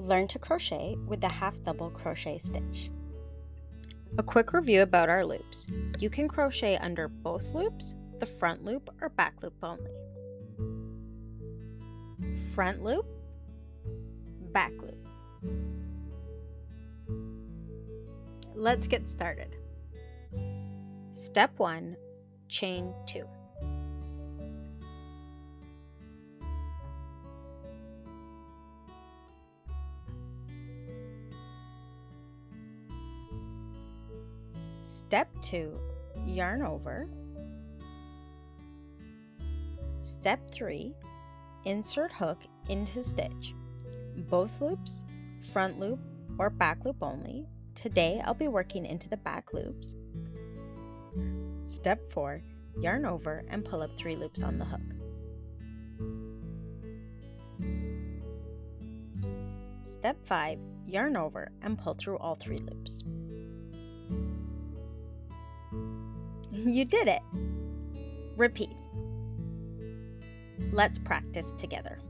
Learn to crochet with the half double crochet stitch. A quick review about our loops. You can crochet under both loops, the front loop or back loop only. Front loop, back loop. Let's get started. Step 1, chain 2. Step 2, yarn over. Step 3, insert hook into stitch. Both loops, front loop or back loop only. Today I'll be working into the back loops. Step 4, yarn over and pull up 3 loops on the hook. Step 5, yarn over and pull through all 3 loops. You did it! Repeat. Let's practice together.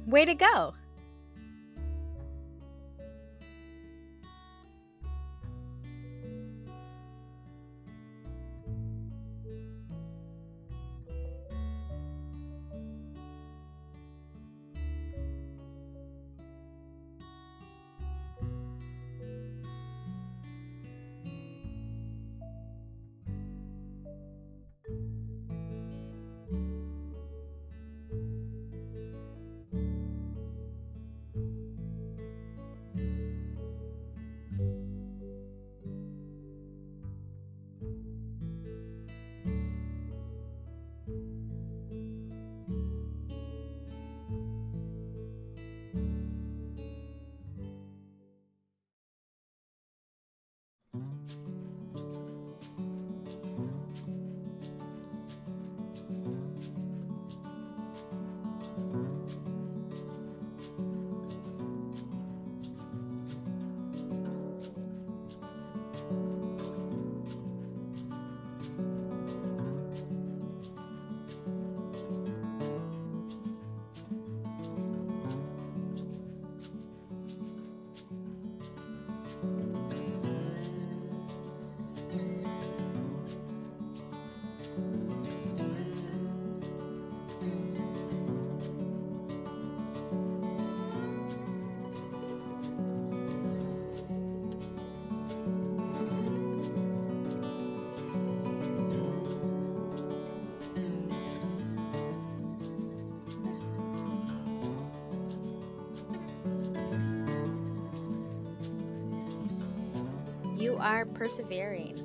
Way to go! You are persevering.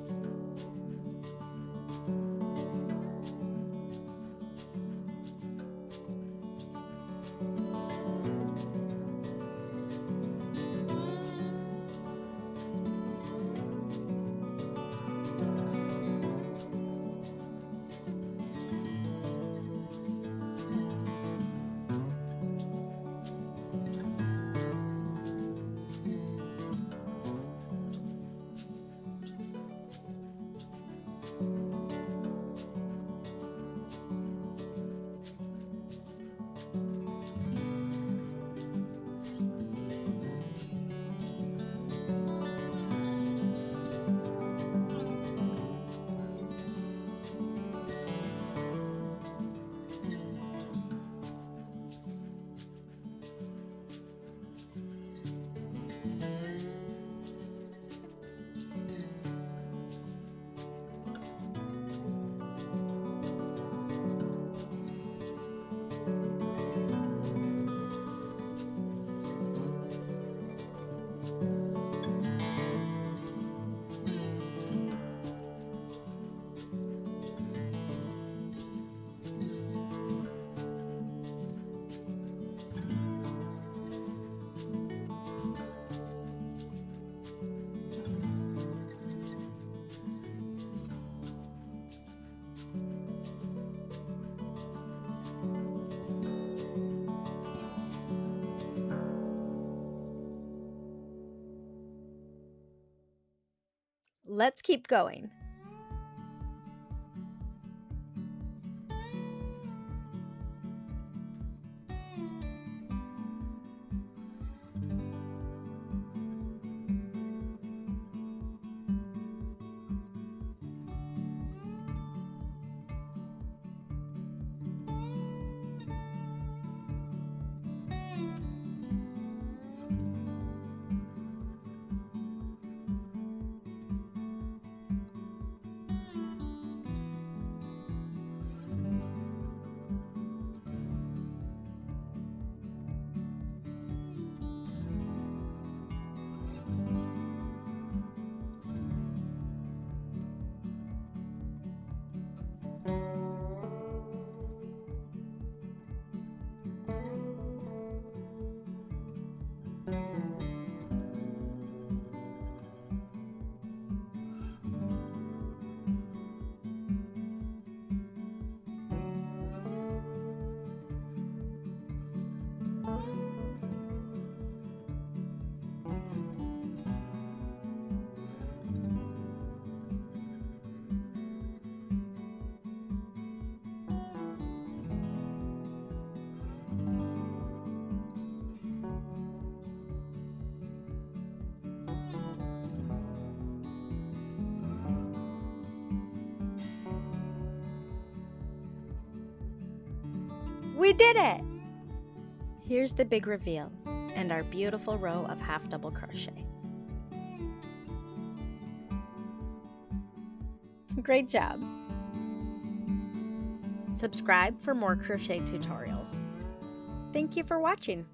Let's keep going. We did it! Here's the big reveal and our beautiful row of half double crochet. Great job! Subscribe for more crochet tutorials. Thank you for watching.